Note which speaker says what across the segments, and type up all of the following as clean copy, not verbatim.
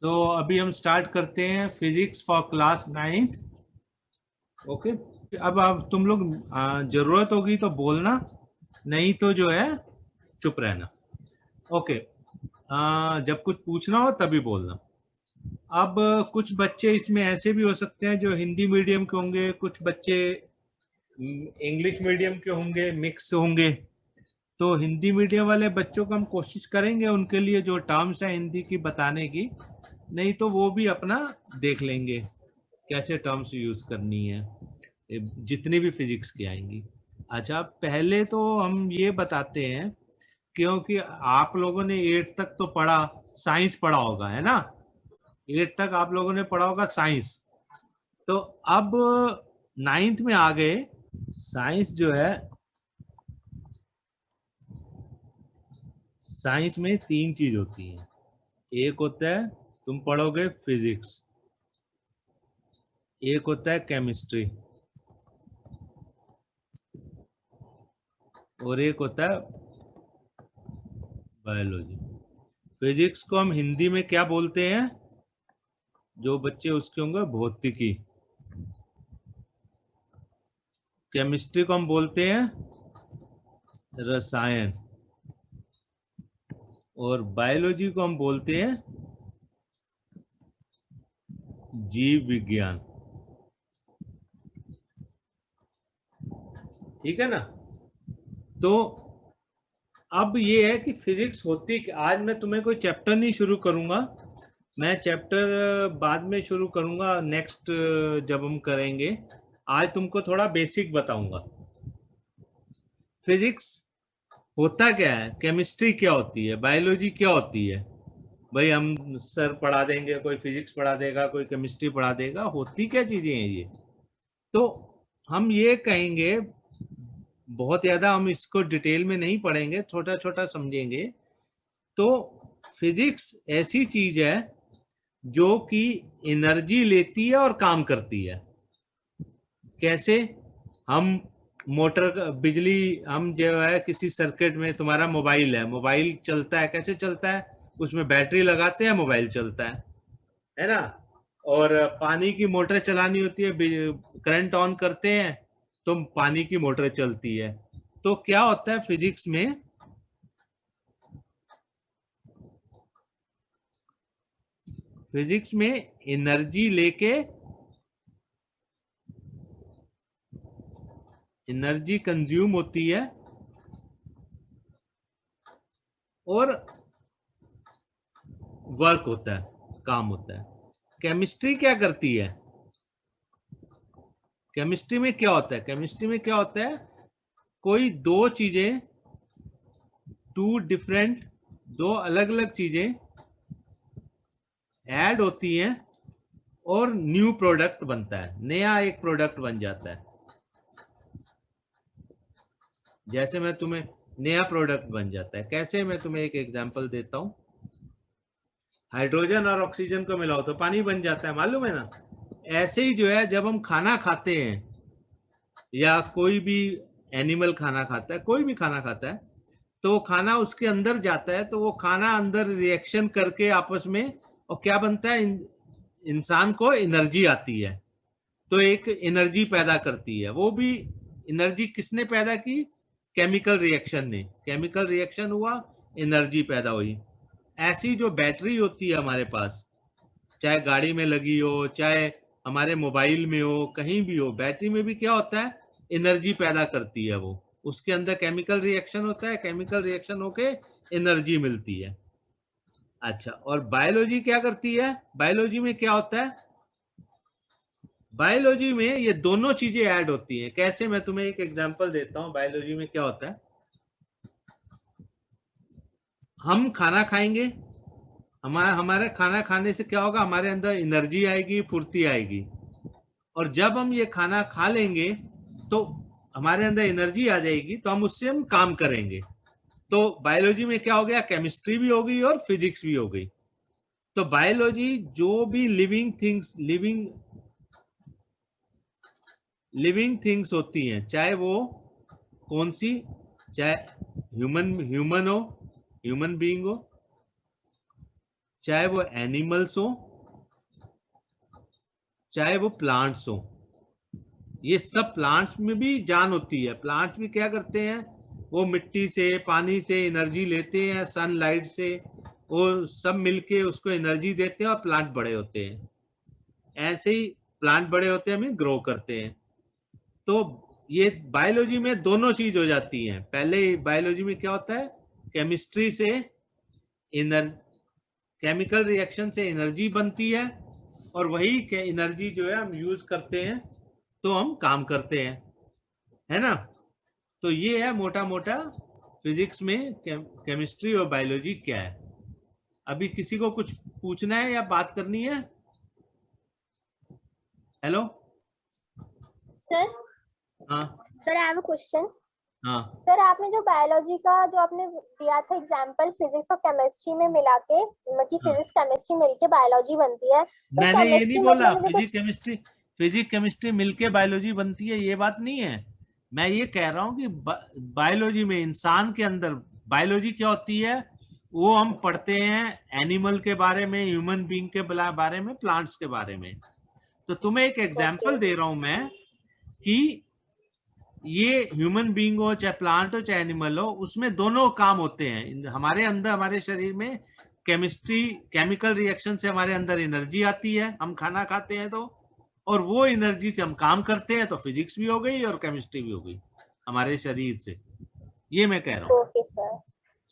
Speaker 1: तो अभी हम स्टार्ट करते हैं physics for class 9th। Okay, अब तुम लोग जरूरत होगी तो बोलना, नहीं तो जो है चुप रहना। ओके, जब कुछ पूछना हो तभी बोलना। अब कुछ बच्चे इसमें ऐसे भी हो सकते हैं जो हिंदी मीडियम के होंगे, कुछ बच्चे इंग्लिश मीडियम के होंगे, मिक्स होंगे। तो हिंदी मीडियम वाले बच्चों को हम कोशिश करेंगे उनके लिए जो टर्म्स है हिंदी की बताने की, नहीं तो वो भी अपना देख लेंगे कैसे टर्म्स यूज करनी है जितनी भी फिजिक्स की आएंगी। अच्छा, पहले तो हम ये बताते हैं, क्योंकि आप लोगों ने 8 तक तो पढ़ा, साइंस पढ़ा होगा, है ना। 8 तक आप लोगों ने पढ़ा होगा साइंस। तो अब 9th में आ गए। साइंस जो है, साइंस में 3 चीज होती है। एक होता है तुम पढ़ोगे फिजिक्स, एक होता है केमिस्ट्री, और एक होता है बायोलॉजी। फिजिक्स को हम हिंदी में क्या बोलते हैं, जो बच्चे उसके होंगे, भौतिकी। केमिस्ट्री को हम बोलते हैं रसायन, और बायोलॉजी को हम बोलते हैं जीव विज्ञान। ठीक है ना। तो अब ये है कि फिजिक्स होती, आज मैं तुम्हें कोई चैप्टर नहीं शुरू करूंगा, मैं चैप्टर बाद में शुरू करूंगा, नेक्स्ट जब हम करेंगे। आज तुमको थोड़ा बेसिक बताऊंगा। फिजिक्स होता क्या है, केमिस्ट्री क्या होती है, बायोलॉजी क्या होती है। भाई हम सर पढ़ा देंगे, कोई फिजिक्स पढ़ा देगा, कोई केमिस्ट्री पढ़ा देगा, होती क्या चीजें हैं ये। तो हम ये कहेंगे, बहुत ज्यादा हम इसको डिटेल में नहीं पढ़ेंगे, छोटा छोटा समझेंगे। तो फिजिक्स ऐसी चीज है जो कि एनर्जी लेती है और काम करती है। कैसे? हम मोटर, बिजली, हम जो है किसी सर्किट में, तुम्हारा मोबाइल है, मोबाइल चलता है, कैसे चलता है, उसमें बैटरी लगाते हैं, मोबाइल चलता है ना। और पानी की मोटर चलानी होती है, करंट ऑन करते हैं तो पानी की मोटर चलती है। तो क्या होता है फिजिक्स में, फिजिक्स में एनर्जी लेके, एनर्जी कंज्यूम होती है और वर्क होता है, काम होता है। केमिस्ट्री क्या करती है, केमिस्ट्री में क्या होता है, केमिस्ट्री में क्या होता है, कोई दो चीजें, टू डिफरेंट, दो अलग अलग चीजें ऐड होती हैं और न्यू प्रोडक्ट बनता है, नया एक प्रोडक्ट बन जाता है। जैसे मैं तुम्हें, नया प्रोडक्ट बन जाता है कैसे, मैं तुम्हें एक एग्जांपल देता हूं। हाइड्रोजन और ऑक्सीजन को मिलाओ तो पानी बन जाता है, मालूम है ना। ऐसे ही जो है, जब हम खाना खाते हैं या कोई भी एनिमल खाना खाता है, कोई भी खाना खाता है, तो खाना उसके अंदर जाता है, तो वो खाना अंदर रिएक्शन करके आपस में, और क्या बनता है, इंसान को एनर्जी आती है। तो एक एनर्जी पैदा करती है, वो भी एनर्जी किसने पैदा की, केमिकल रिएक्शन ने, केमिकल रिएक्शन हुआ, एनर्जी पैदा हुई। ऐसी जो बैटरी होती है हमारे पास, चाहे गाड़ी में लगी हो, चाहे हमारे मोबाइल में हो, कहीं भी हो, बैटरी में भी क्या होता है, एनर्जी पैदा करती है वो। उसके अंदर केमिकल रिएक्शन होता है, केमिकल रिएक्शन होके एनर्जी मिलती है। अच्छा, और बायोलॉजी क्या करती है, बायोलॉजी में क्या होता है, बायोलॉजी में ये दोनों चीजें ऐड होती हैं। कैसे, मैं तुम्हें एक एग्जांपल देता हूं, बायोलॉजी में क्या होता है। हम खाना खाएंगे, हमारा हमारे खाना खाने से क्या होगा, हमारे अंदर एनर्जी आएगी, फुर्ती आएगी। और जब हम ये खाना खा लेंगे तो हमारे अंदर एनर्जी आ जाएगी, तो हम उससे हम काम करेंगे। तो बायोलॉजी में क्या हो गया, केमिस्ट्री भी हो गई और फिजिक्स भी हो गई। तो बायोलॉजी जो भी लिविंग थिंग्स होती हैं, चाहे वो कौन सी, चाहे ह्यूमन ह्यूमन हो, ह्यूमन बीइंग हो, चाहे वो एनिमल्स हो चाहे वो प्लांट्स हो। ये सब प्लांट्स में भी जान होती है। प्लांट्स भी क्या करते हैं, वो मिट्टी से पानी से एनर्जी लेते हैं, सनलाइट से, और सब मिलके उसको एनर्जी देते हैं और प्लांट बड़े होते हैं। ऐसे ही प्लांट बड़े होते हैं, मीन ग्रो करते हैं। तो ये बायोलॉजी में दोनों चीज हो जाती हैं। पहले बायोलॉजी में क्या होता है, केमिस्ट्री से केमिकल रिएक्शन से एनर्जी बनती है, और वही एनर्जी जो है हम यूज करते हैं तो हम काम करते हैं, है ना। तो ये है मोटा मोटा फिजिक्स में केमिस्ट्री और बायोलॉजी क्या है। अभी किसी को कुछ पूछना है या बात करनी है? हेलो।
Speaker 2: सर
Speaker 1: हाँ
Speaker 2: sir I have a question.
Speaker 1: हाँ
Speaker 2: सर आपने जो बायोलॉजी का जो आपने दिया था एग्जांपल फिजिक्स और केमिस्ट्री में मिला के, मतलब
Speaker 1: हाँ।
Speaker 2: फिजिक्स केमिस्ट्री मिलके बायोलॉजी बनती है, तो
Speaker 1: मैंने ये नहीं
Speaker 2: केमिस्ट्री
Speaker 1: बोला
Speaker 2: मतलब मुझे
Speaker 1: फिजिक्स केमिस्ट्री मिलके बायोलॉजी बनती है, ये बात नहीं है। मैं ये कह रहा हूँ कि बायोलॉजी में इंसान के अंदर बायोलॉजी क्या होती है, वो हम पढ़ते हैं एनिमल के बारे में, ह्यूमन बीइंग के बारे में, प्लांट्स के बारे में। तो तुम्हें एक
Speaker 2: ओके
Speaker 1: एग्जांपल दे रहा हूं मैं कि ये ह्यूमन बीइंग हो चाहे प्लांट हो चाहे एनिमल हो, उसमें दोनों काम होते हैं। हमारे अंदर, हमारे शरीर में केमिस्ट्री, केमिकल रिएक्शन से हमारे अंदर एनर्जी आती है, हम खाना खाते हैं तो, और वो एनर्जी से हम काम करते हैं, तो फिजिक्स भी हो गई और केमिस्ट्री भी हो गई हमारे शरीर से। ये मैं कह रहा हूँ,
Speaker 2: ओके सर।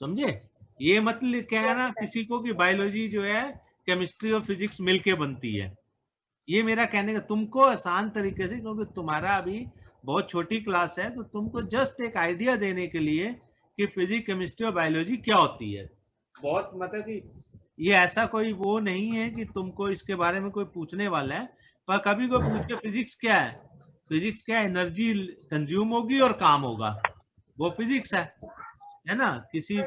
Speaker 1: समझे। ये मतलब
Speaker 2: यस
Speaker 1: कहना
Speaker 2: सर।
Speaker 1: किसी को कि बायोलॉजी जो है केमिस्ट्री और फिजिक्स मिलके बनती है, ये मेरा कहने का तुमको आसान तरीके से, क्योंकि तुम्हारा अभी बहुत छोटी क्लास है, तो तुमको जस्ट एक आइडिया देने के लिए कि फिजिक्स केमिस्ट्री और बायोलॉजी क्या होती है। बहुत मतलब कि ये ऐसा कोई वो नहीं है कि तुमको इसके बारे में कोई पूछने वाला है, पर कभी कोई पूछे फिजिक्स क्या है, फिजिक्स क्या, एनर्जी कंज्यूम होगी और काम होगा, वो फिजिक्स है ना। किसी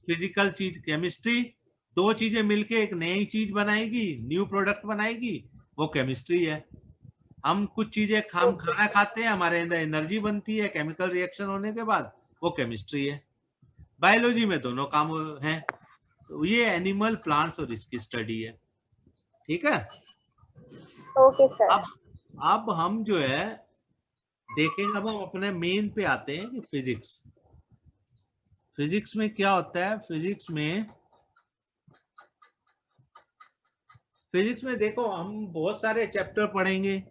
Speaker 1: फिजिकल चीज, केमिस्ट्री, दो चीजें मिलके एक नई चीज बनाएगी, न्यू प्रोडक्ट बनाएगी, वो केमिस्ट्री है। हम कुछ चीजें हम
Speaker 2: ओके
Speaker 1: खाना
Speaker 2: सर।
Speaker 1: खाते हैं, हमारे अंदर एनर्जी बनती है केमिकल रिएक्शन होने के बाद, वो केमिस्ट्री है। बायोलॉजी में दोनों काम हैं। तो ये एनिमल, प्लांट्स और इसकी स्टडी है, ठीक है।
Speaker 2: Okay sir.
Speaker 1: अब हम जो है देखेंगे, अब हम अपने मेन पे आते हैं कि फिजिक्स। फिजिक्स में क्या होता है, फिजिक्स में देखो हम बहुत सारे चैप्टर पढ़ेंगे।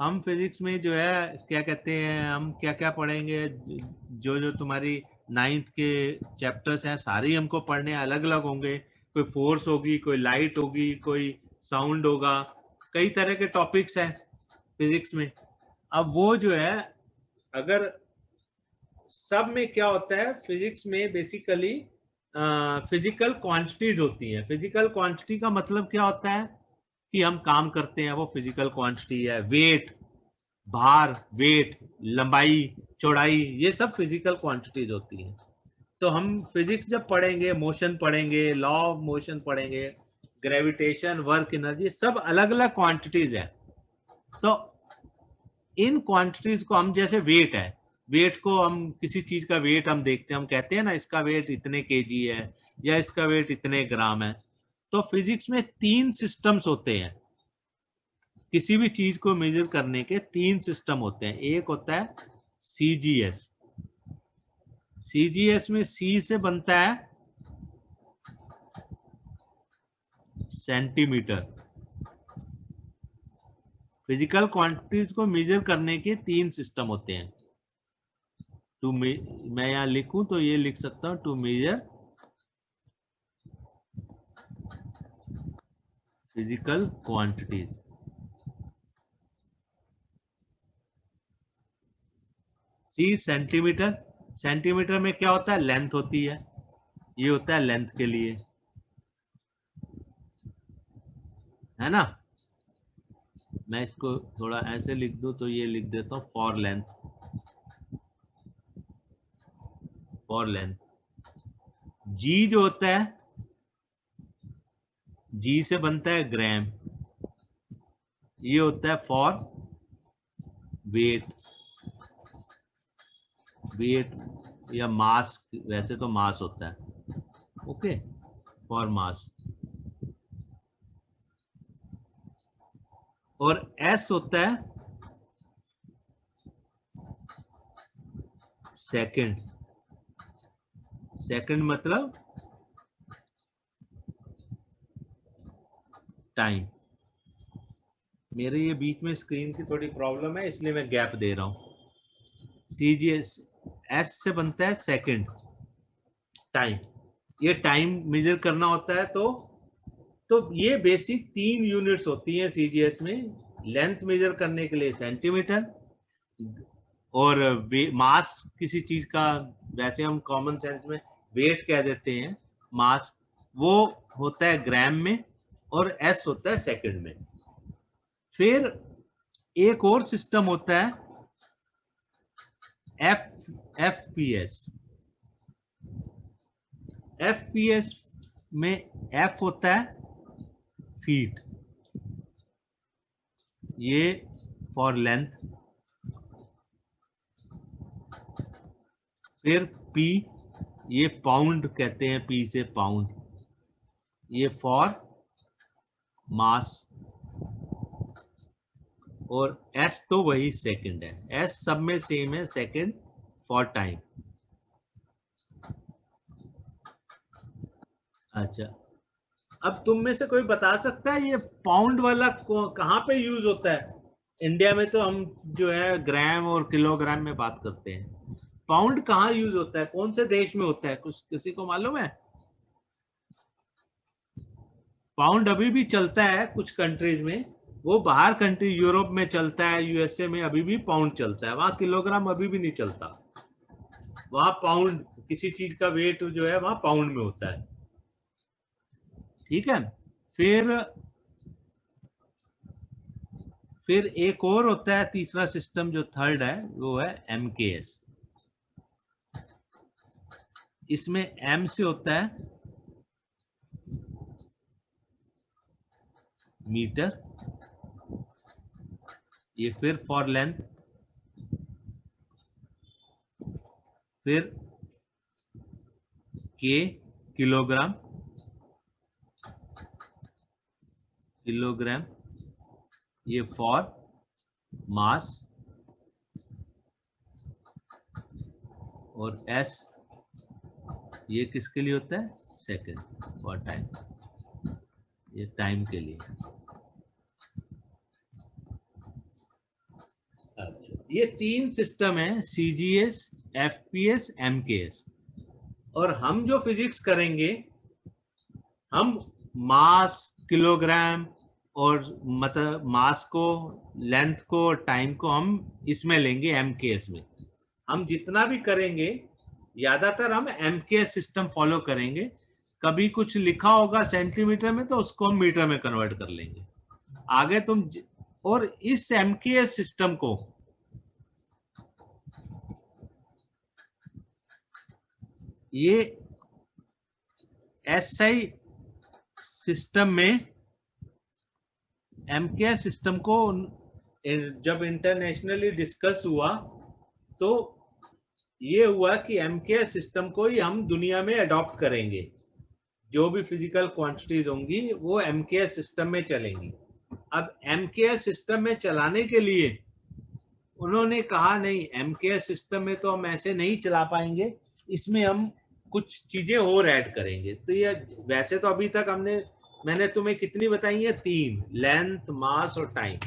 Speaker 1: हम फिजिक्स में जो है क्या कहते हैं, हम क्या क्या पढ़ेंगे, जो जो तुम्हारी नाइन्थ के चैप्टर्स हैं सारे हमको पढ़ने अलग अलग होंगे। कोई फोर्स होगी, कोई लाइट होगी, कोई साउंड होगा, कई तरह के टॉपिक्स हैं फिजिक्स में। अब वो जो है, अगर सब में क्या होता है फिजिक्स में, बेसिकली फिजिकल क्वांटिटीज होती हैं। फिजिकल क्वांटिटी का मतलब क्या होता है कि हम काम करते हैं, वो फिजिकल क्वांटिटी है। वेट, भार, वेट, लंबाई, चौड़ाई, ये सब फिजिकल क्वांटिटीज होती हैं। तो हम फिजिक्स जब पढ़ेंगे, मोशन पढ़ेंगे, लॉ ऑफ मोशन पढ़ेंगे, ग्रेविटेशन, वर्क, एनर्जी, सब अलग अलग क्वांटिटीज है। तो इन क्वांटिटीज को हम, जैसे वेट है, वेट को हम किसी चीज का वेट हम देखते हैं, हम कहते हैं ना इसका वेट इतने केजी है या इसका वेट इतने ग्राम है। तो फिजिक्स में 3 सिस्टम्स होते हैं। किसी भी चीज को मेजर करने के 3 सिस्टम होते हैं। एक होता है सीजीएस। सीजीएस में सी से बनता है सेंटीमीटर। फिजिकल क्वांटिटीज को मेजर करने के 3 सिस्टम होते हैं। मैं यहां लिखूं तो ये लिख सकता हूं, two major physical quantities. C centimetre. Centimetre में क्या होता है, लेंथ होती है, ये होता है लेंथ के लिए, है ना। मैं इसको थोड़ा ऐसे लिख दूं तो ये लिख देता हूं फॉर लेंथ, फॉर लेंथ। जी जो होता है, जी से बनता है ग्राम, ये होता है फॉर वेट, वेट या मास, वैसे तो मास होता है, ओके, फॉर मास। और एस होता है सेकंड। सेकंड मतलब टाइम। मेरे ये बीच में स्क्रीन की थोड़ी प्रॉब्लम है, इसलिए मैं गैप दे रहा हूं। सीजीएस एस से बनता है सेकंड, टाइम। ये टाइम मेजर करना होता है तो ये बेसिक 3 यूनिट्स होती हैं सीजीएस में। लेंथ मेजर करने के लिए सेंटीमीटर, और मास किसी चीज का, वैसे हम कॉमन सेंस में वेट कह देते हैं, मास वो होता है ग्राम में, और एस होता है सेकंड में। फिर एक और सिस्टम होता है एफपीएस। एफपीएस में एफ होता है फीट, ये फॉर लेंथ। फिर पी, ये पाउंड कहते हैं, पी से पाउंड, ये फॉर मास। और एस तो वही सेकंड है, एस सब में सेम है, सेकंड फॉर टाइम। अच्छा, अब तुम में से कोई बता सकता है ये पाउंड वाला कहाँ पे यूज होता है? इंडिया में तो हम जो है ग्राम और किलोग्राम में बात करते हैं, पाउंड कहाँ यूज होता है, कौन से देश में होता है, कुछ किसी को मालूम है? पाउंड अभी भी चलता है कुछ कंट्रीज में, वो बाहर कंट्री यूरोप में चलता है, यूएसए में अभी भी पाउंड चलता है, वहां किलोग्राम अभी भी नहीं चलता। वहां पाउंड, किसी चीज का वेट जो है वहां पाउंड में होता है। ठीक है। फिर एक और होता है तीसरा सिस्टम, जो थर्ड है, वो है एमकेएस। इसमें एम से होता है मीटर, ये फिर फॉर लेंथ। फिर के किलोग्राम, किलोग्राम ये फॉर मास। और एस ये किसके लिए होता है? सेकंड फॉर टाइम, ये टाइम के लिए। अच्छा, ये 3 सिस्टम है, सीजीएस, एफपीएस, एमकेएस। और हम जो फिजिक्स करेंगे, हम मास, किलोग्राम और मतलब मास को, लेंथ को, टाइम को हम इसमें लेंगे एमकेएस में। हम जितना भी करेंगे ज्यादातर हम एमकेएस सिस्टम फॉलो करेंगे। कभी कुछ लिखा होगा सेंटीमीटर में तो उसको हम मीटर में कन्वर्ट कर लेंगे आगे तुम। और इस एमकेएस सिस्टम को ये एसआई सिस्टम में, एमकेएस सिस्टम को जब इंटरनेशनली डिस्कस हुआ तो ये हुआ कि एमकेएस सिस्टम को ही हम दुनिया में अडॉप्ट करेंगे। जो भी फिजिकल क्वांटिटीज होंगी वो एमकेएस सिस्टम में चलेंगी। अब एमकेएस सिस्टम में चलाने के लिए उन्होंने कहा नहीं, एमकेएस सिस्टम में तो हम ऐसे नहीं चला पाएंगे, इसमें हम कुछ चीजें और ऐड करेंगे। तो ये वैसे तो अभी तक मैंने तुम्हें कितनी बताई है? 3, लेंथ, मास और टाइम।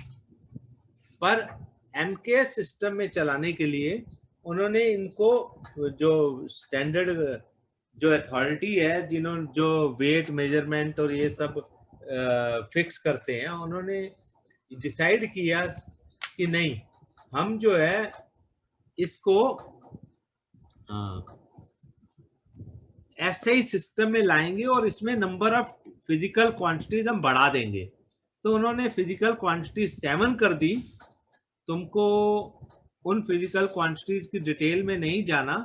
Speaker 1: पर एमकेएस सिस्टम में चलाने के लिए उन्होंने इनको, जो स्टैंडर्ड जो अथॉरिटी है, जिन्होंने जो वेट मेजरमेंट और ये सब फिक्स करते हैं, उन्होंने डिसाइड किया कि नहीं, हम जो है इसको ऐसे ही सिस्टम में लाएंगे और इसमें नंबर ऑफ फिजिकल क्वांटिटीज हम बढ़ा देंगे। तो उन्होंने फिजिकल क्वांटिटी 7 कर दी। तुमको उन फिजिकल क्वांटिटीज की डिटेल में नहीं जाना,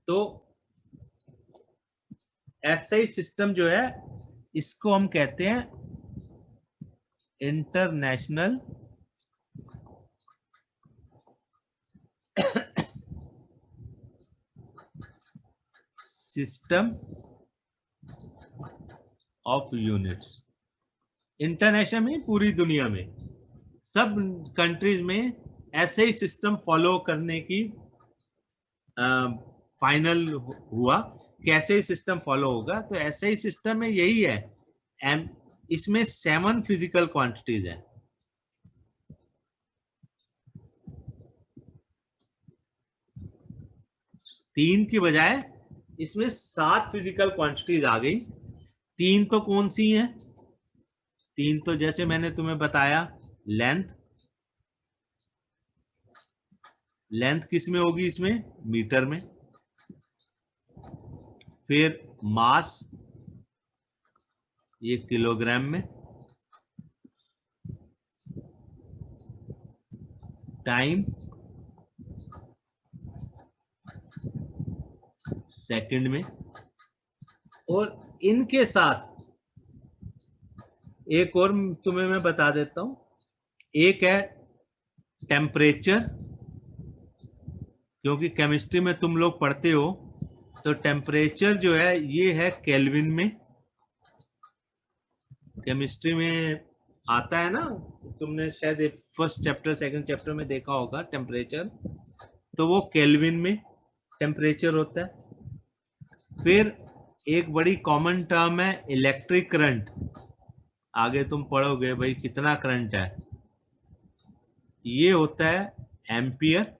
Speaker 1: तो एसआई सिस्टम जो है इसको हम कहते हैं international system of units. International में, पूरी दुनिया में सब कंट्रीज में ऐसे ही सिस्टम फॉलो करने की फाइनल हुआ। कैसे ही सिस्टम फॉलो होगा, तो ऐसे ही सिस्टम में यही है। इसमें 7 फिजिकल क्वांटिटीज है। तीन की बजाय इसमें 7 फिजिकल क्वांटिटीज आ गई। 3 तो कौन सी हैं? 3 तो जैसे मैंने तुम्हें बताया, लेंथ। लेंथ किस में होगी? इसमें मीटर में। फिर मास, ये किलोग्राम में। टाइम सेकंड में। और इनके साथ एक और तुम्हें मैं बता देता हूं, एक है टेम्परेचर। क्योंकि केमिस्ट्री में तुम लोग पढ़ते हो, तो टेम्परेचर जो है ये है केल्विन में। केमिस्ट्री में आता है ना, तुमने शायद फर्स्ट चैप्टर सेकंड चैप्टर में देखा होगा टेम्परेचर, तो वो केल्विन में टेम्परेचर होता है। फिर एक बड़ी कॉमन टर्म है इलेक्ट्रिक करंट। आगे तुम पढ़ोगे भाई कितना करंट है, ये होता है एम्पियर।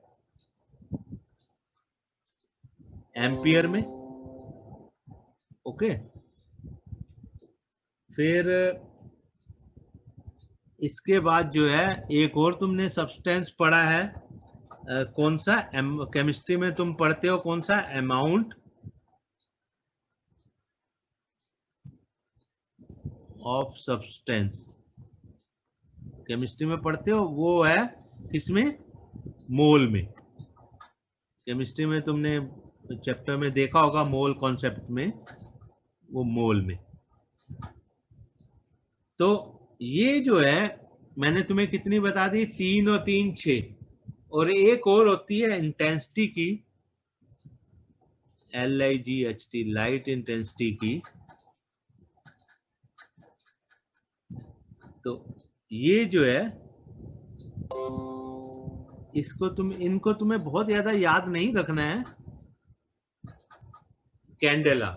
Speaker 1: एम्पियर में, ओके। फिर इसके बाद जो है एक और तुमने सब्सटेंस पढ़ा है, कौन सा? केमिस्ट्री में तुम पढ़ते हो कौन सा? Amount of substance. केमिस्ट्री में पढ़ते हो, वो है किसमें? मोल में। केमिस्ट्री में तुमने चैप्टर में देखा होगा मोल कॉन्सेप्ट में, वो मोल में। तो ये जो है मैंने तुम्हें कितनी बता दी? 3 और 3 6। और एक और होती है इंटेंसिटी की, LIGHT, लाइट इंटेंसिटी की। तो ये जो है इनको तुम्हें बहुत ज्यादा याद नहीं रखना है। Candela,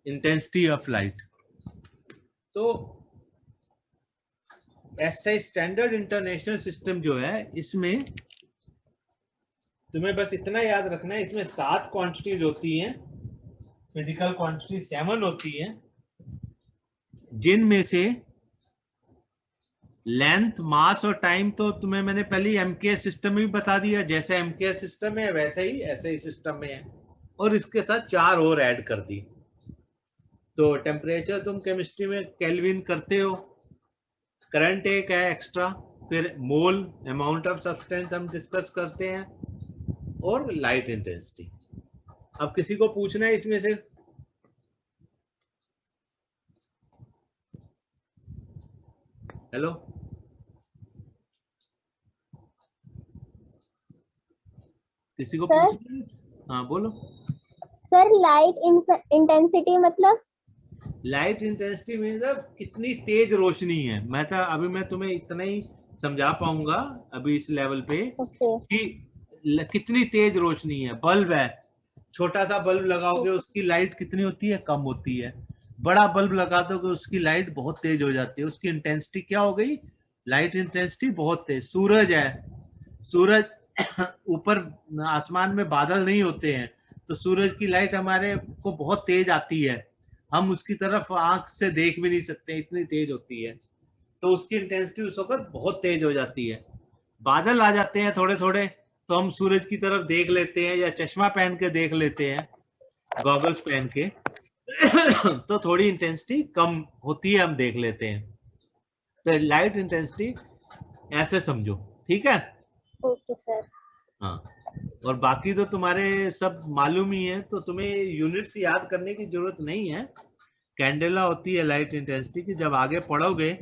Speaker 1: intensity of light. तो ऐसा स्टैंडर्ड इंटरनेशनल सिस्टम जो है, इसमें तुम्हें बस इतना याद रखना है, इसमें 7 क्वांटिटीज होती हैं। फिजिकल क्वांटिटी 7 होती हैं, जिनमें से लेंथ, मास और टाइम तो तुम्हें मैंने पहले एमकेएस सिस्टम में भी बता दिया। जैसे एमकेएस सिस्टम में है वैसे ही ऐसे ही सिस्टम में है, और इसके साथ 4 और ऐड कर दी। तो टेम्परेचर तुम केमिस्ट्री में केल्विन करते हो, करंट एक है एक्स्ट्रा, फिर मोल, अमाउंट ऑफ सब्सटेंस हम डिस्कस करते हैं, और लाइट इंटेंसिटी। अब किसी को पूछना है इसमें से? हेलो, किसी को पूछना है? हाँ बोलो
Speaker 2: सर। लाइट इंटेंसिटी मतलब?
Speaker 1: लाइट इंटेंसिटी मतलब कितनी तेज रोशनी है। मैं तुम्हें इतना ही समझा पाऊंगा अभी इस लेवल पे, कि कितनी तेज रोशनी है। बल्ब है, छोटा सा बल्ब लगाओगे उसकी लाइट कितनी होती है? कम होती है। बड़ा बल्ब लगा दोगे उसकी लाइट बहुत तेज हो जाती है। उसकी इंटेंसिटी क्या हो गई? लाइट इंटेंसिटी बहुत तेज। सूरज है, सूरज ऊपर आसमान में बादल नहीं होते हैं, तो सूरज की लाइट हमारे को बहुत तेज आती है, हम उसकी तरफ आंख से देख भी नहीं सकते, इतनी तेज होती है। तो उसकी इंटेंसिटी उस वक्त बहुत तेज हो जाती है। बादल आ जाते हैं थोड़े थोड़े, तो हम सूरज की तरफ देख लेते हैं, या चश्मा पहन के देख लेते हैं, गॉगल्स पहन के तो थोड़ी इंटेंसिटी कम होती है, हम देख लेते हैं। तो लाइट इंटेंसिटी ऐसे समझो, ठीक है?
Speaker 2: Okay sir.
Speaker 1: हाँ, और बाकी तो तुम्हारे सब मालूम ही है, तो तुम्हें यूनिट्स याद करने की जरूरत नहीं है। कैंडेला होती है लाइट इंटेंसिटी की, जब आगे पढ़ोगे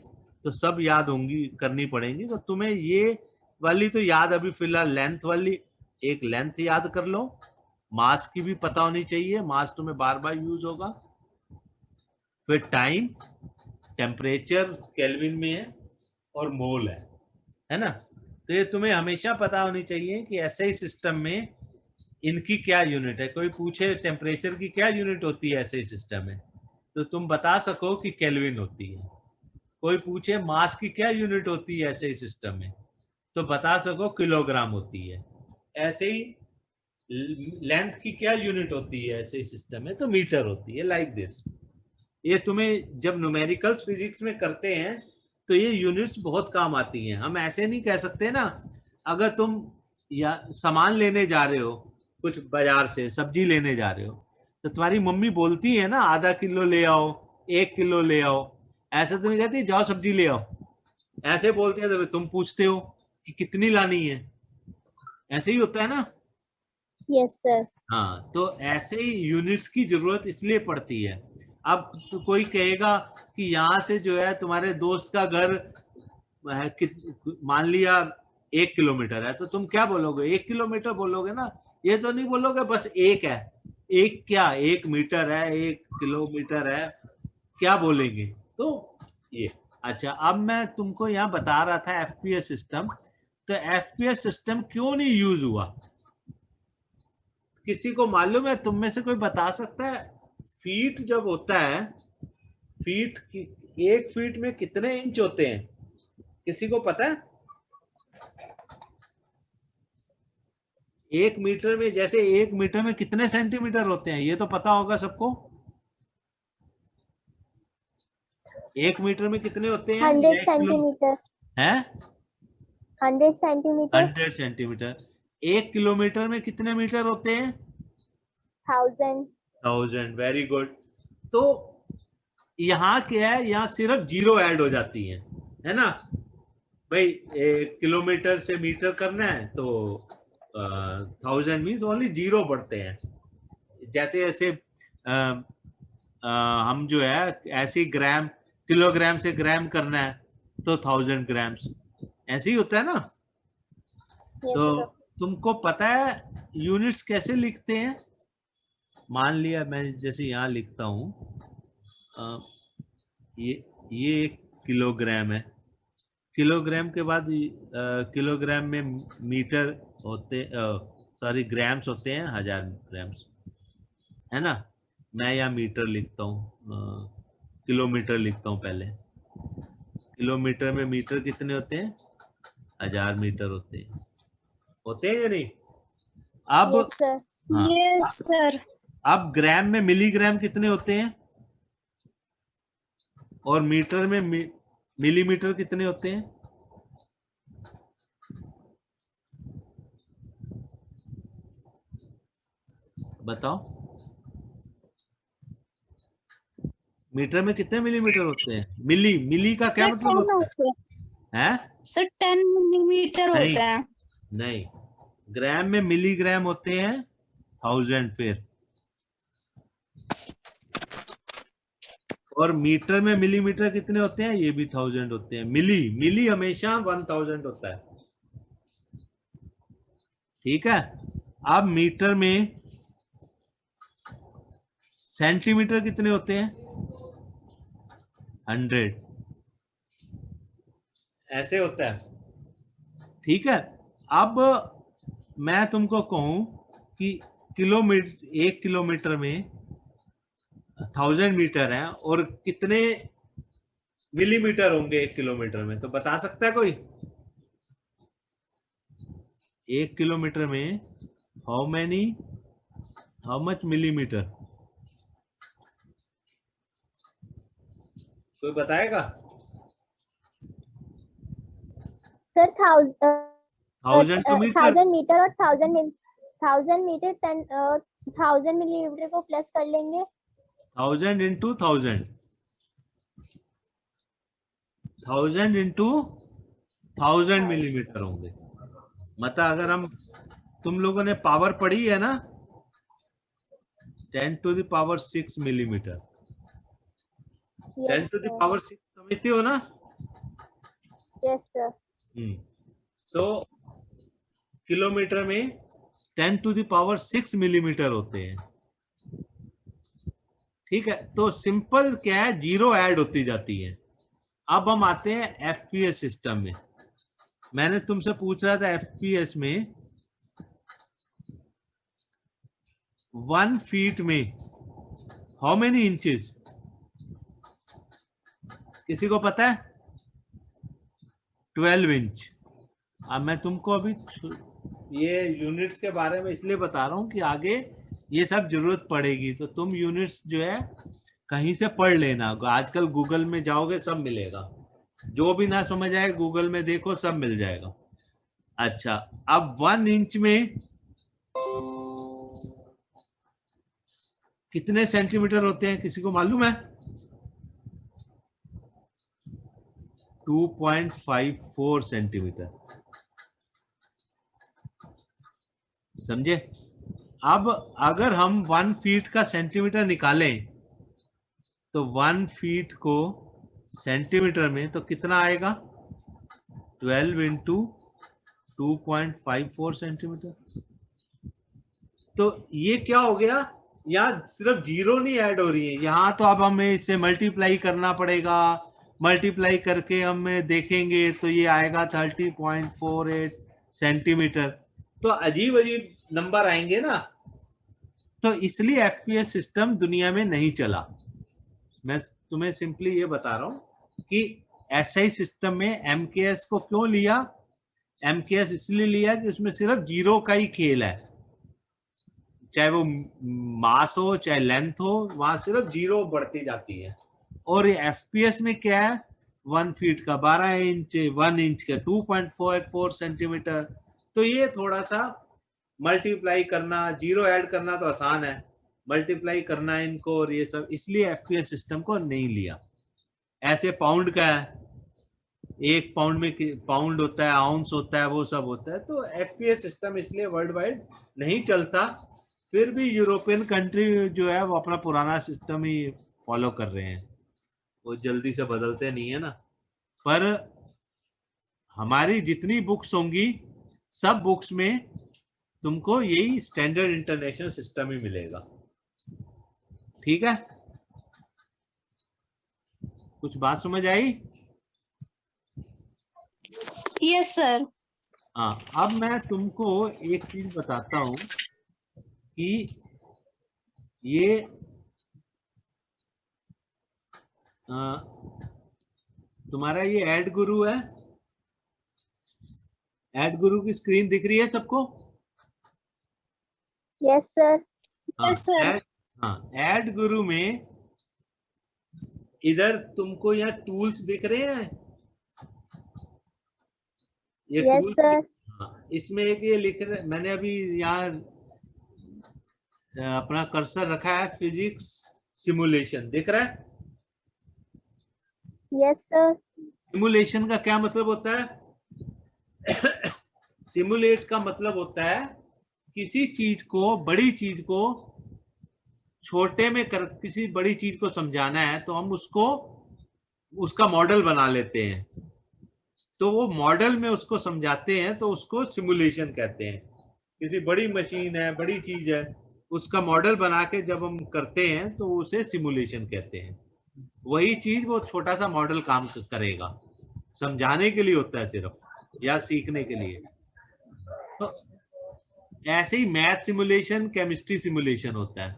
Speaker 1: तो सब याद होंगी, करनी पड़ेंगी। तो तुम्हें ये वाली तो याद अभी फिलहाल लेंथ वाली, एक लेंथ याद कर लो। मास की भी पता होनी चाहिए, मास तुम्हें बार बार यूज होगा। फिर टाइम, टेम्परेचर केल्विन में है और मोल है ना। तो ये तुम्हें हमेशा पता होनी चाहिए कि एसआई सिस्टम में इनकी क्या यूनिट है। कोई पूछे टेम्परेचर की क्या यूनिट होती है एसआई सिस्टम में, तो तुम बता सको कि केल्विन होती है। कोई पूछे मास की क्या यूनिट होती है एसआई सिस्टम में, तो बता सको किलोग्राम होती है। ऐसे ही लेंथ की क्या यूनिट होती है ऐसे सिस्टम में, तो मीटर होती है। Like this. ये तुम्हें जब न्यूमेरिकल्स फिजिक्स में करते हैं तो ये यूनिट्स बहुत काम आती हैं। हम ऐसे नहीं कह सकते ना, अगर तुम या सामान लेने जा रहे हो कुछ बाजार से, सब्जी लेने जा रहे हो, तो तुम्हारी मम्मी बोलती है ना आधा किलो ले आओ, 1 किलो ले आओ। ऐसे तो नहीं कहती जाओ सब्जी ले आओ, ऐसे बोलते हैं तो तुम पूछते हो कि कितनी लानी है। ऐसे ही होता है ना।
Speaker 2: Yes sir.
Speaker 1: हाँ, तो ऐसे ही यूनिट्स की जरूरत इसलिए पड़ती है। अब तो कोई कहेगा कि यहाँ से जो है तुम्हारे दोस्त का घर मान लिया 1 किलोमीटर है, तो तुम क्या बोलोगे? 1 किलोमीटर बोलोगे ना, ये तो नहीं बोलोगे बस एक है। एक क्या, 1 मीटर है, 1 किलोमीटर है, क्या बोलेंगे? तो ये अच्छा, अब मैं तुमको यहाँ बता रहा था एफपीएस सिस्टम। तो एफपीएस सिस्टम क्यों नहीं यूज हुआ, किसी को मालूम है? तुम में से कोई बता सकता है? फीट जब होता है, फीट की 1 फीट में कितने इंच होते हैं, किसी को पता है? 1 मीटर में, जैसे 1 मीटर में कितने सेंटीमीटर होते हैं, ये तो पता होगा सबको। 1 मीटर में कितने होते हैं?
Speaker 2: 100 सेंटीमीटर
Speaker 1: है
Speaker 2: 100 सेंटीमीटर
Speaker 1: 100 सेंटीमीटर। 1 किलोमीटर में कितने मीटर होते हैं? 1000। Very good. तो यहाँ क्या है, यहाँ सिर्फ जीरो ऐड हो जाती है ना भाई। किलोमीटर से मीटर करना है तो 1000 मीन्स ओनली जीरो बढ़ते हैं। जैसे ऐसे हम जो है ऐसे ग्राम, किलोग्राम से ग्राम करना है तो 1000 ग्राम्स, ऐसे ही होता है ना। तो तुमको पता है यूनिट्स कैसे लिखते हैं? मान लिया मैं जैसे यहाँ लिखता हूँ, ये 1 किलोग्राम है। किलोग्राम के बाद किलोग्राम में मीटर होते, सॉरी ग्राम्स होते हैं 1000 ग्राम्स, है ना। मैं यहाँ मीटर लिखता हूँ, किलोमीटर लिखता हूँ पहले। किलोमीटर में मीटर कितने होते हैं? 1000 मीटर होते हैं या नहीं? अब
Speaker 2: यस सर।
Speaker 1: हाँ,
Speaker 2: यस सर।
Speaker 1: अब ग्राम में मिलीग्राम कितने होते हैं, और मीटर में मिलीमीटर कितने होते हैं? बताओ, मीटर में कितने मिलीमीटर होते हैं? मिली का क्या मतलब होता है?
Speaker 2: सर 10 मिलीमीटर होता है।
Speaker 1: नहीं, ग्राम में मिलीग्राम होते हैं 1000 फिर, और मीटर में मिलीमीटर कितने होते हैं? ये भी 1000 होते हैं। मिली हमेशा 1000 होता है, ठीक है। अब मीटर में सेंटीमीटर कितने होते हैं? 100, ऐसे होता है, ठीक है। अब मैं तुमको कहूं कि किलोमीटर, 1 किलोमीटर में 1000 मीटर है, और कितने मिलीमीटर होंगे 1 किलोमीटर में, तो बता सकता है कोई? 1 किलोमीटर में हाउ मच मिलीमीटर, कोई बताएगा?
Speaker 2: सर
Speaker 1: 1000 तो मीटर,
Speaker 2: 1000 मीटर और 1000 मीटर 1000 मिलीमीटर को प्लस कर लेंगे।
Speaker 1: 1000 इंटू 1000, 1000 इंटू 1000 मिलीमीटर होंगे। मतलब अगर हम, तुम लोगों ने पावर पढ़ी है ना, 10 to the power 6 millimetre. 10 to the power 6 समझते हो ना?
Speaker 2: Yes sir.
Speaker 1: सो किलोमीटर में 10 टू द पावर 6 मिलीमीटर होते हैं, ठीक है। तो सिंपल क्या है, जीरो ऐड होती जाती है। अब हम आते हैं एफपीएस सिस्टम में। मैंने तुमसे पूछ रहा था एफपीएस में 1 फीट में हाउ मेनी इंचेस, किसी को पता है? 12 इंच। अब मैं तुमको अभी ये यूनिट्स के बारे में इसलिए बता रहा हूँ कि आगे ये सब जरूरत पड़ेगी, तो तुम यूनिट्स जो है कहीं से पढ़ लेना। आजकल गूगल में जाओगे सब मिलेगा, जो भी ना समझ आए गूगल में देखो सब मिल जाएगा। अच्छा, अब 1 इंच में कितने सेंटीमीटर होते हैं, किसी को मालूम है? 2.54 सेंटीमीटर, समझे? अब अगर हम 1 फीट का सेंटीमीटर निकालें तो 1 फीट को सेंटीमीटर में तो कितना आएगा? 12 इंटू 2.54 सेंटीमीटर। तो ये क्या हो गया, यहाँ सिर्फ जीरो नहीं ऐड हो रही है, यहाँ तो अब हमें इससे मल्टीप्लाई करना पड़ेगा। मल्टीप्लाई करके हमें देखेंगे तो ये आएगा 30.48 सेंटीमीटर। तो अजीब अजीब नंबर आएंगे ना, तो इसलिए एफपीएस सिस्टम दुनिया में नहीं चला। मैं तुम्हें सिंपली ये बता रहा हूँ कि एसआई सिस्टम में एमकेएस को क्यों लिया। एमकेएस इसलिए लिया कि उसमें सिर्फ जीरो का ही खेल है, चाहे वो मास हो चाहे लेंथ हो, वहां सिर्फ जीरो बढ़ती जाती है। और ये एफपीएस में क्या है, 1 फीट का 12 इंच, 1 इंच का 2.44 सेंटीमीटर। तो ये थोड़ा सा मल्टीप्लाई करना, जीरो ऐड करना तो आसान है, मल्टीप्लाई करना इनको और ये सब, इसलिए एफपीएस सिस्टम को नहीं लिया। ऐसे पाउंड का है, 1 पाउंड में पाउंड होता है, आउंस होता है, वो सब होता है। तो एफपीएस सिस्टम इसलिए वर्ल्ड वाइड नहीं चलता। फिर भी यूरोपियन कंट्री जो है वो अपना पुराना सिस्टम ही फॉलो कर रहे हैं, वो जल्दी से बदलते नहीं है ना। पर हमारी जितनी बुक्स होंगी सब बुक्स में तुमको यही स्टैंडर्ड इंटरनेशनल सिस्टम ही मिलेगा, ठीक है? कुछ बात समझ आई?
Speaker 3: Yes sir.
Speaker 1: हाँ, अब मैं तुमको एक चीज बताता हूँ कि ये तुम्हारा ये ऐड गुरु है, ऐड गुरु की स्क्रीन दिख रही है सबको?
Speaker 2: Yes sir.
Speaker 3: Yes sir.
Speaker 1: हाँ, ऐड गुरु में इधर तुमको यहाँ टूल्स दिख रहे हैं, ये
Speaker 2: यस
Speaker 1: टूल्स।
Speaker 2: सर।
Speaker 1: हाँ, इसमें एक ये लिख रहे, मैंने अभी यहाँ अपना कर्सर रखा है, फिजिक्स सिमुलेशन दिख रहा है?
Speaker 2: Yes sir.
Speaker 1: सिमुलेशन का क्या मतलब होता है? सिमुलेट का मतलब होता है किसी चीज को, बड़ी चीज को छोटे में कर, किसी बड़ी चीज को समझाना है तो हम उसको उसका मॉडल बना लेते हैं, तो वो मॉडल में उसको समझाते हैं, तो उसको सिमुलेशन कहते हैं। किसी बड़ी मशीन है, बड़ी चीज है, उसका मॉडल बना के जब हम करते हैं तो उसे सिमुलेशन कहते हैं। वही चीज वो छोटा सा मॉडल काम करेगा, समझाने के लिए होता है सिर्फ, या सीखने के लिए। तो ऐसे ही मैथ सिमुलेशन, केमिस्ट्री सिमुलेशन होता है।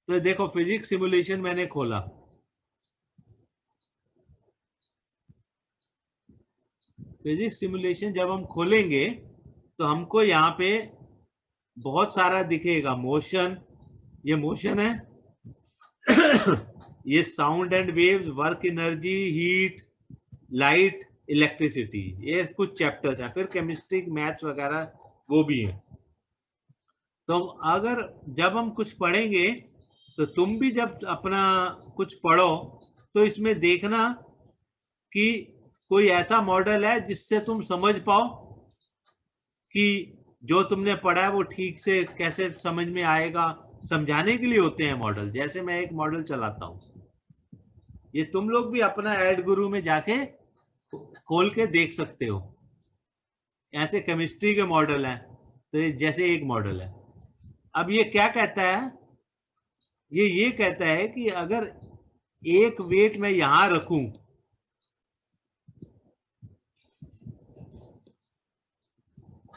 Speaker 1: तो देखो फिजिक्स सिमुलेशन मैंने खोला, फिजिक्स सिमुलेशन जब हम खोलेंगे तो हमको यहाँ पे बहुत सारा दिखेगा। मोशन, ये मोशन है। ये sound and waves, work energy, heat, light, electricity, ये कुछ चैप्टर्स हैं। फिर केमिस्ट्री, मैथ्स वगैरह वो भी है। तो अगर जब हम कुछ पढ़ेंगे तो तुम भी जब अपना कुछ पढ़ो तो इसमें देखना कि कोई ऐसा मॉडल है जिससे तुम समझ पाओ कि जो तुमने पढ़ा है वो ठीक से कैसे समझ में आएगा। समझाने के लिए होते हैं मॉडल। जैसे मैं एक मॉडल चलाता हूँ, ये तुम लोग भी अपना ऐड गुरु में जाके खोल के देख सकते हो। ऐसे केमिस्ट्री के मॉडल हैं, तो ये जैसे एक मॉडल है। अब ये क्या कहता है, ये कहता है कि अगर एक वेट मैं यहां रखूं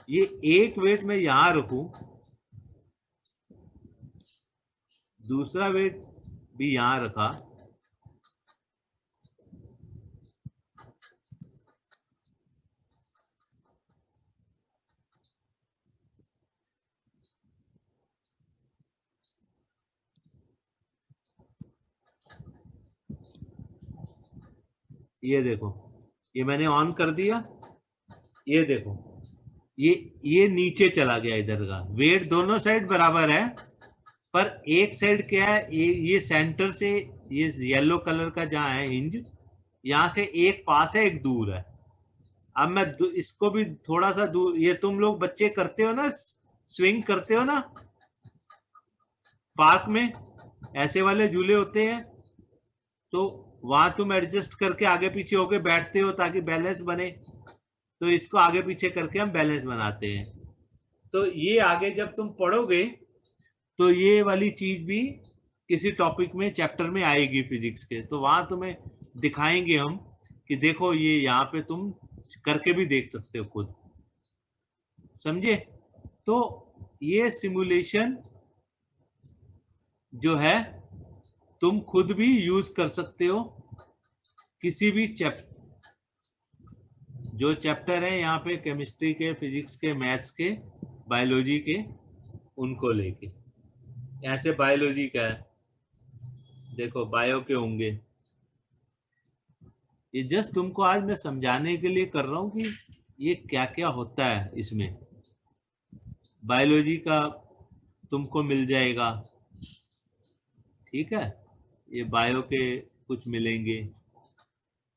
Speaker 1: ये एक वेट मैं यहां रखूं, दूसरा वेट भी यहां रखा, ये देखो, ये मैंने ऑन कर दिया, ये देखो, ये नीचे चला गया इधर का। वेट दोनों साइड बराबर है, पर एक साइड क्या है, ये सेंटर से, ये येलो कलर का जहां है हिंज, यहां से एक पास है एक दूर है। अब मैं इसको भी थोड़ा सा दूर, ये तुम लोग बच्चे करते हो ना, स्विंग करते हो ना पार्क में, ऐसे वाले झूले होते हैं, तो वहां तुम एडजस्ट करके आगे पीछे होके बैठते हो ताकि बैलेंस बने। तो इसको आगे पीछे करके हम बैलेंस बनाते हैं। तो ये आगे जब तुम पढ़ोगे तो ये वाली चीज भी किसी टॉपिक में, चैप्टर में आएगी फिजिक्स के, तो वहां तुम्हें दिखाएंगे हम कि देखो ये यहाँ पे तुम करके भी देख सकते हो खुद, समझे? तो ये सिमुलेशन जो है तुम खुद भी यूज कर सकते हो किसी भी जो चैप्टर है यहाँ पे, केमिस्ट्री के, फिजिक्स के, मैथ्स के, बायोलॉजी के, उनको लेके। ऐसे बायोलॉजी का है, देखो बायो के होंगे। ये जस्ट तुमको आज मैं समझाने के लिए कर रहा हूँ कि ये क्या क्या होता है इसमें। बायोलॉजी का तुमको मिल जाएगा, ठीक है, ये बायो के कुछ मिलेंगे,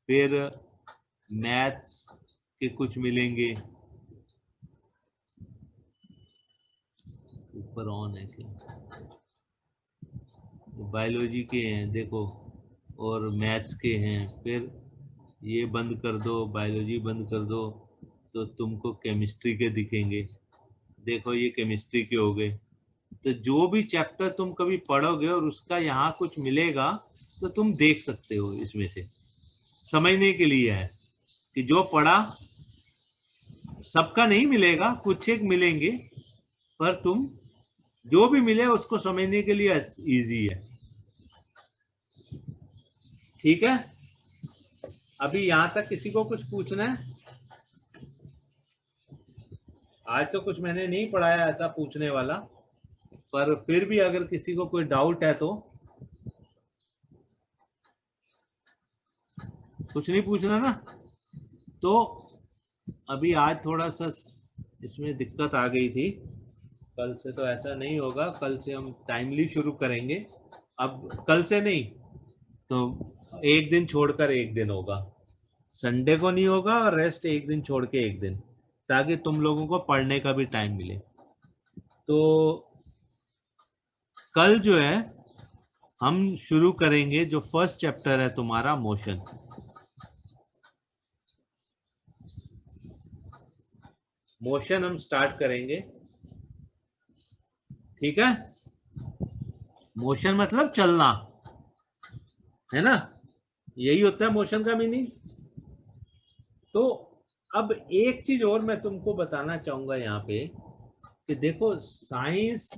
Speaker 1: फिर मैथ्स के कुछ मिलेंगे। ऊपर ऑन है क्या? बायोलॉजी के हैं देखो, और मैथ्स के हैं, फिर ये बंद कर दो, बायोलॉजी बंद कर दो, तो तुमको केमिस्ट्री के दिखेंगे। देखो ये केमिस्ट्री के हो गए। तो जो भी चैप्टर तुम कभी पढ़ोगे और उसका यहाँ कुछ मिलेगा तो तुम देख सकते हो, इसमें से समझने के लिए है कि जो पढ़ा सबका नहीं मिलेगा, कुछ एक मिलेंगे, पर तुम जो भी मिले उसको समझने के लिए इजी है, ठीक है? अभी यहां तक किसी को कुछ पूछना है? आज तो कुछ मैंने नहीं पढ़ाया ऐसा पूछने वाला, पर फिर भी अगर किसी को कोई डाउट है तो कुछ नहीं पूछना ना। तो अभी आज थोड़ा सा इसमें दिक्कत आ गई थी, कल से तो ऐसा नहीं होगा, कल से हम टाइमली शुरू करेंगे। अब कल से नहीं तो एक दिन छोड़कर एक दिन होगा, संडे को नहीं होगा, और रेस्ट एक दिन छोड़ के एक दिन, ताकि तुम लोगों को पढ़ने का भी टाइम मिले। तो कल जो है हम शुरू करेंगे जो फर्स्ट चैप्टर है तुम्हारा, मोशन। मोशन हम स्टार्ट करेंगे, ठीक है? मोशन मतलब चलना, है ना? यही होता है मोशन का मीनिंग। तो अब एक चीज और मैं तुमको बताना चाहूंगा यहाँ पे कि देखो, साइंस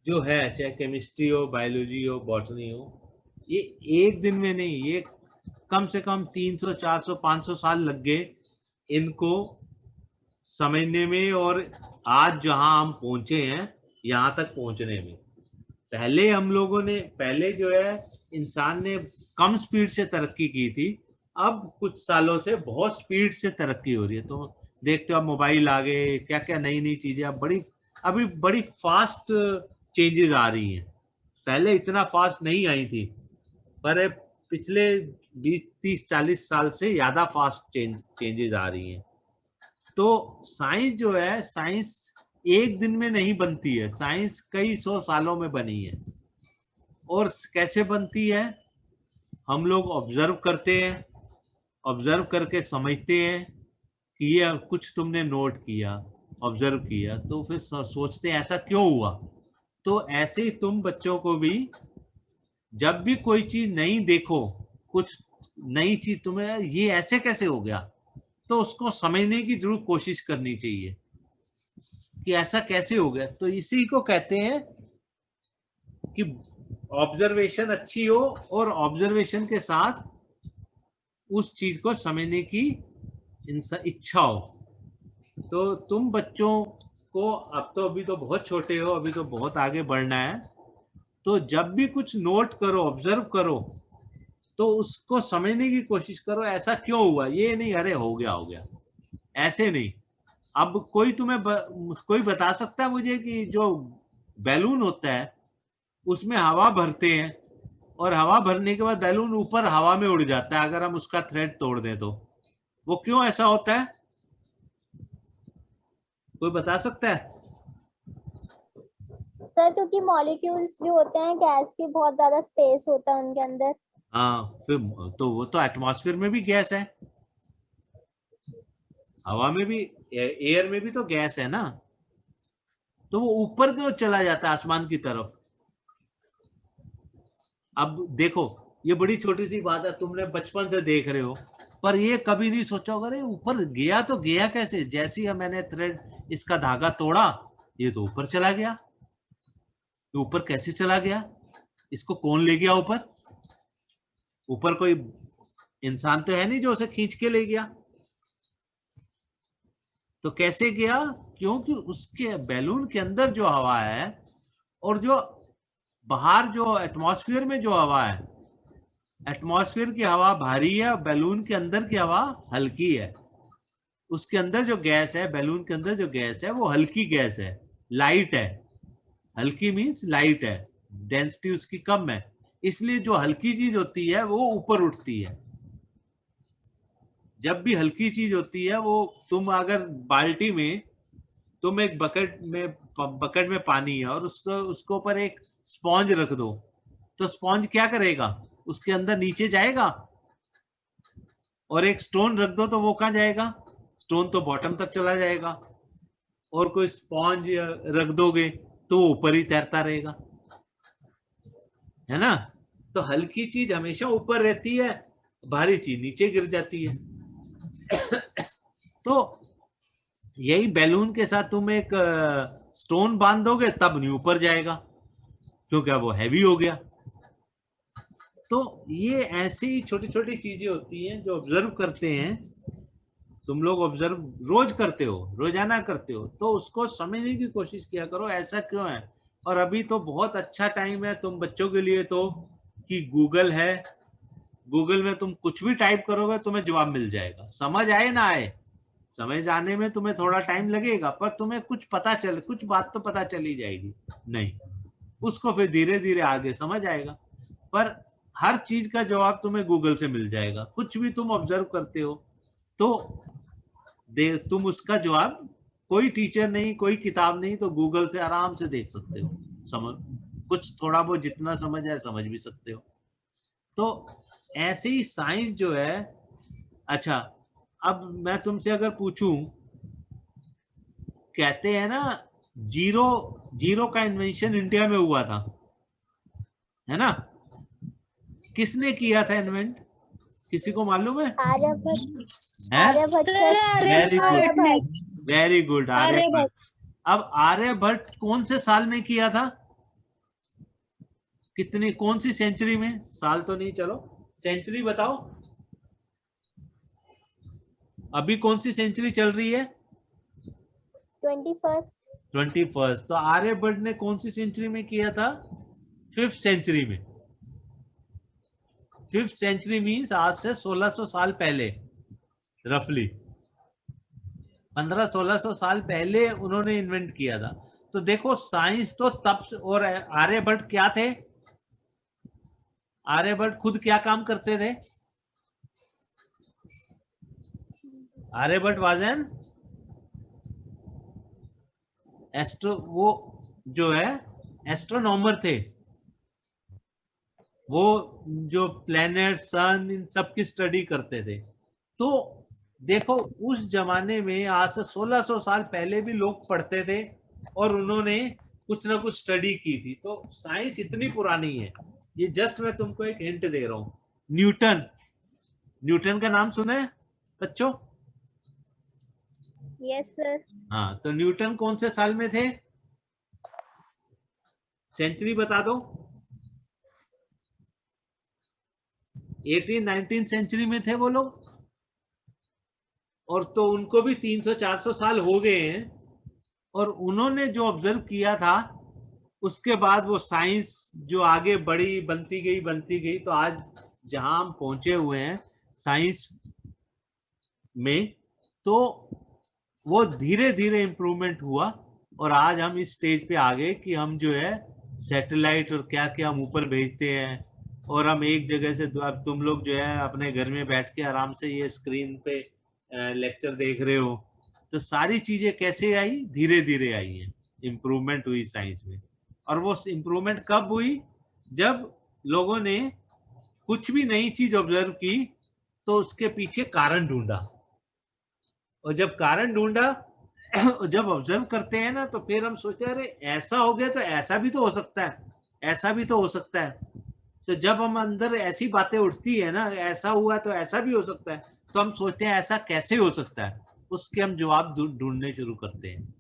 Speaker 1: जो है, चाहे केमिस्ट्री हो, बायोलॉजी हो, बॉटनी हो, ये एक दिन में नहीं, ये कम से कम 300, 400, 500 साल लग गए इनको समझने में, और आज जहां हम पहुंचे हैं यहां तक पहुंचने में। पहले हम लोगों ने, पहले जो है इंसान ने कम स्पीड से तरक्की की थी, अब कुछ सालों से बहुत स्पीड से तरक्की हो रही है। तो देखते हो अब मोबाइल आ गए, क्या क्या नई नई चीजें, अब अभी बड़ी फास्ट चेंजेस आ रही हैं। पहले इतना फास्ट नहीं आई थी, पर पिछले 20, 30, 40 साल से ज्यादा फास्ट चेंजेस आ रही हैं। तो साइंस जो है, साइंस एक दिन में नहीं बनती है, साइंस कई 100 सालों में बनी है। और कैसे बनती है? हम लोग ऑब्जर्व करते हैं, ऑब्जर्व करके समझते हैं कि ये कुछ तुमने नोट किया, ऑब्जर्व किया, तो फिर सोचते हैं ऐसा क्यों हुआ। तो ऐसे ही तुम बच्चों को भी जब भी कोई चीज नहीं देखो, कुछ नई चीज तुम्हें ये ऐसे कैसे हो गया, तो उसको समझने की जरूर कोशिश करनी चाहिए। कि ऐसा कैसे हो गया। तो इसी को कहते हैं कि ऑब्जर्वेशन अच्छी हो और ऑब्जर्वेशन के साथ उस चीज को समझने की इच्छा हो। तो तुम बच्चों को, अब तो अभी तो बहुत छोटे हो, अभी तो बहुत आगे बढ़ना है, तो जब भी कुछ नोट करो, ऑब्जर्व करो, तो उसको समझने की कोशिश करो, ऐसा क्यों हुआ। ये नहीं अरे हो गया, ऐसे नहीं। अब कोई कोई बता सकता है मुझे कि जो बैलून होता है उसमें हवा भरते हैं और हवा भरने के बाद बैलून ऊपर हवा में उड़ जाता है, अगर हम उसका थ्रेड तोड़ दें तो वो क्यों ऐसा होता है? कोई बता सकता है?
Speaker 2: सर क्योंकि मॉलिक्यूल्स जो होते हैं गैस की बहुत ज्यादा स्पेस होता है उनके अंदर।
Speaker 1: हाँ, फिर तो वो तो एटमॉस्फेयर में भी गैस है, हवा में भी, एयर में भी तो गैस है ना, तो वो ऊपर क्यों चला जाता है आसमान की तरफ? अब देखो, ये बड़ी छोटी सी बात है, तुमने बचपन से देख रहे हो, पर ये कभी नहीं सोचा होगा अरे ऊपर गया तो गया कैसे। जैसे ही मैंने थ्रेड, इसका धागा तोड़ा, ये तो ऊपर चला गया। तो ऊपर कैसे चला गया? इसको कौन ले गया ऊपर? ऊपर कोई इंसान तो है नहीं जो उसे खींच के ले गया। तो कैसे गया? क्योंकि उसके बैलून के अंदर जो हवा है और जो बाहर जो एटमॉस्फेयर में जो हवा है, एटमॉस्फेयर की हवा भारी है और बैलून के अंदर की हवा हल्की है। उसके अंदर जो गैस है, बैलून के अंदर जो गैस है वो हल्की गैस है, लाइट है। हल्की मीन्स लाइट है, डेंसिटी उसकी कम है, इसलिए जो हल्की चीज होती है वो ऊपर उठती है। जब भी हल्की चीज होती है वो, तुम अगर बाल्टी में, तुम एक बकेट में पानी है और उसको ऊपर एक स्पॉन्ज रख दो, तो स्पॉन्ज क्या करेगा? उसके अंदर नीचे जाएगा। और एक स्टोन रख दो तो वो कहाँ जाएगा? स्टोन तो बॉटम तक चला जाएगा। और कोई स्पॉन्ज रख दोगे तो वो ऊपर ही तैरता रहेगा, है ना। तो हल्की चीज हमेशा ऊपर रहती है, भारी चीज नीचे गिर जाती है। तो यही बैलून के साथ तुम एक स्टोन बांध दोगे तब नहीं ऊपर जाएगा, क्योंकि वो हैवी हो गया। तो ये ऐसी ही छोटी छोटी चीजें होती हैं जो ऑब्जर्व करते हैं। तुम लोग ऑब्जर्व रोज करते हो, रोजाना करते हो, तो उसको समझने की कोशिश किया करो ऐसा क्यों है। और अभी तो बहुत अच्छा टाइम है तुम बच्चों के लिए तो, कि गूगल है, गूगल में तुम कुछ भी टाइप करोगे तुम्हें जवाब मिल जाएगा। समझ आए ना आए, समझ आने में तुम्हें थोड़ा टाइम लगेगा, पर तुम्हें कुछ बात तो पता चली जाएगी। नहीं, उसको फिर धीरे धीरे आगे समझ आएगा। पर हर चीज का जवाब तुम्हें गूगल से मिल जाएगा। कुछ भी तुम ऑब्जर्व करते हो तो तुम उसका जवाब, कोई टीचर नहीं, कोई किताब नहीं, तो गूगल से आराम से देख सकते हो। समझ, कुछ थोड़ा बहुत जितना समझ आए समझ भी सकते हो। तो ऐसे ही साइंस जो है। अच्छा, अब मैं तुमसे अगर पूछूं, कहते हैं ना जीरो का इन्वेंशन इंडिया में हुआ था, है ना। किसने किया था इन्वेंट? किसी को मालूम है?
Speaker 2: आर्यभट्ट।
Speaker 1: हैं?
Speaker 2: Aryabhata
Speaker 3: sir
Speaker 2: sir.
Speaker 1: Very good,
Speaker 2: Aryabhata.
Speaker 1: Very good, Aryabhata.
Speaker 3: Aryabhata.
Speaker 1: अब आर्यभट्ट कौन से साल में किया था? कितनी, कौन सी सेंचुरी में? साल तो नहीं, चलो सेंचुरी बताओ। अभी कौन सी सेंचुरी चल रही है?
Speaker 2: 21st।
Speaker 1: 21st। तो आर्यभट्ट ने कौन सी सेंचुरी में किया था? 5th सेंचुरी में। 5th सेंचुरी मीन्स आज से 1600 साल पहले, रफली 1500-1600 साल पहले उन्होंने इन्वेंट किया था। तो देखो साइंस तो तब से। और आर्यभट्ट क्या थे? आर्यभट्ट खुद क्या काम करते थे? आर्यभट्ट वाज एन वो जो है एस्ट्रोनॉमर थे। वो जो प्लेनेट, सन, इन सब की स्टडी करते थे। तो देखो उस जमाने में आज से 1600 साल पहले भी लोग पढ़ते थे और उन्होंने कुछ ना कुछ स्टडी की थी। तो साइंस इतनी पुरानी है। ये जस्ट मैं तुमको एक हिंट दे रहा हूं। न्यूटन, न्यूटन का नाम सुना है बच्चों?
Speaker 2: Yes sir.
Speaker 1: हाँ, तो न्यूटन कौन से साल में थे? सेंचुरी बता दो। 18-19 सेंचुरी में थे वो लोग, और तो उनको भी 300-400 साल हो गए हैं, और उन्होंने जो ऑब्जर्व किया था उसके बाद वो साइंस जो आगे बढ़ी, बनती गई, तो आज जहां हम पहुंचे हुए हैं साइंस में, तो वो धीरे धीरे इम्प्रूवमेंट हुआ, और आज हम इस स्टेज पे आ गए कि हम जो है सैटेलाइट और क्या क्या हम ऊपर भेजते हैं, और हम एक जगह से अब तुम लोग जो है अपने घर में बैठ के आराम से ये स्क्रीन पे लेक्चर देख रहे हो। तो सारी चीजें कैसे आई? धीरे धीरे आई हैं, इम्प्रूवमेंट हुई साइंस में। और वो इम्प्रूवमेंट कब हुई? जब लोगों ने कुछ भी नई चीज ऑब्जर्व की तो उसके पीछे कारण ढूंढा, और जब कारण ढूंढा जब ऑब्जर्व करते हैं ना, तो फिर हम सोचते हैं अरे ऐसा हो गया तो ऐसा भी तो हो सकता है, ऐसा भी तो हो सकता है। तो जब हम अंदर ऐसी बातें उठती है ना, ऐसा हुआ तो ऐसा भी हो सकता है, तो हम सोचते हैं ऐसा कैसे हो सकता है, उसके हम जवाब ढूंढने शुरू करते हैं।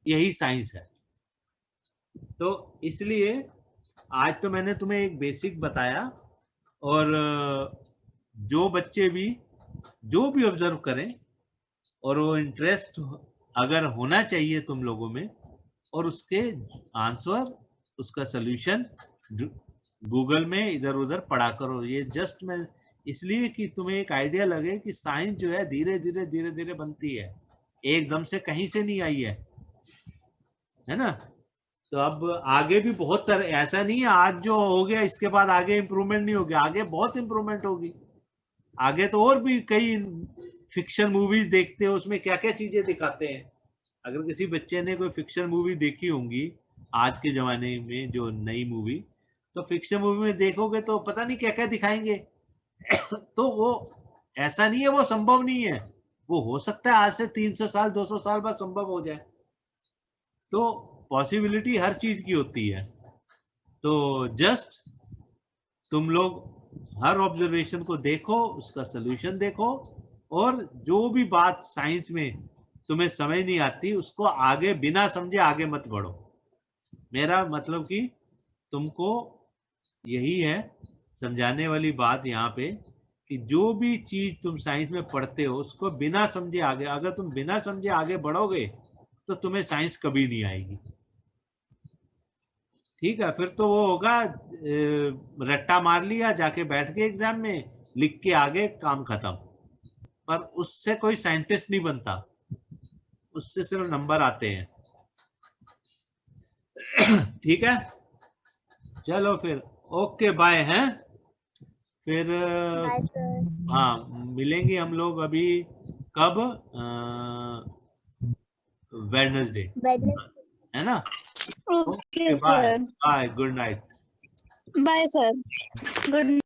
Speaker 1: यही साइंस है। तो इसलिए आज तो मैंने तुम्हें एक बेसिक बताया, और जो बच्चे भी जो भी ऑब्जर्व करें, और वो इंटरेस्ट अगर होना चाहिए तुम लोगों में, और उसके आंसर, उसका सॉल्यूशन गूगल में इधर उधर पढ़ा करो। ये जस्ट मैं इसलिए कि तुम्हें एक आइडिया लगे कि साइंस जो है धीरे धीरे बनती है, एकदम से कहीं से नहीं आई है ना। तो अब आगे भी बहुत तरह, ऐसा नहीं है आज जो हो गया इसके बाद आगे इम्प्रूवमेंट नहीं होगी, आगे बहुत इम्प्रूवमेंट होगी। आगे तो और भी कई फिक्शन मूवीज देखते हो, उसमें क्या क्या चीजें दिखाते हैं। अगर किसी बच्चे ने कोई फिक्शन मूवी देखी होंगी आज के जमाने में, जो नई मूवी, तो फिक्शन मूवी में देखोगे तो पता नहीं क्या क्या दिखाएंगे। तो वो ऐसा नहीं है, वो संभव नहीं है, वो हो सकता है आज से 300 साल 200 साल बाद संभव हो जाए। तो पॉसिबिलिटी हर चीज की होती है। तो जस्ट तुम लोग हर ऑब्जर्वेशन को देखो, उसका सलूशन देखो, और जो भी बात साइंस में तुम्हें समझ नहीं आती उसको आगे बिना समझे आगे मत बढ़ो। मेरा मतलब कि तुमको यही है समझाने वाली बात यहाँ पे, कि जो भी चीज तुम साइंस में पढ़ते हो उसको बिना समझे आगे, अगर तुम बिना समझे आगे बढ़ोगे तो तुम्हें साइंस कभी नहीं आएगी। ठीक है, फिर तो वो होगा रट्टा मार लिया, जाके बैठ गए एग्जाम में, लिख के आगे, काम खत्म। पर उससे कोई साइंटिस्ट नहीं बनता, उससे सिर्फ नंबर आते हैं। ठीक है, चलो फिर ओके बाय हैं। फिर
Speaker 2: बाय सर।
Speaker 1: हाँ, मिलेंगे हम लोग अभी कब? वेडनेसडे, है ना?
Speaker 3: Okay
Speaker 1: bye
Speaker 3: sir.
Speaker 1: Bye, good night.
Speaker 3: Bye sir, good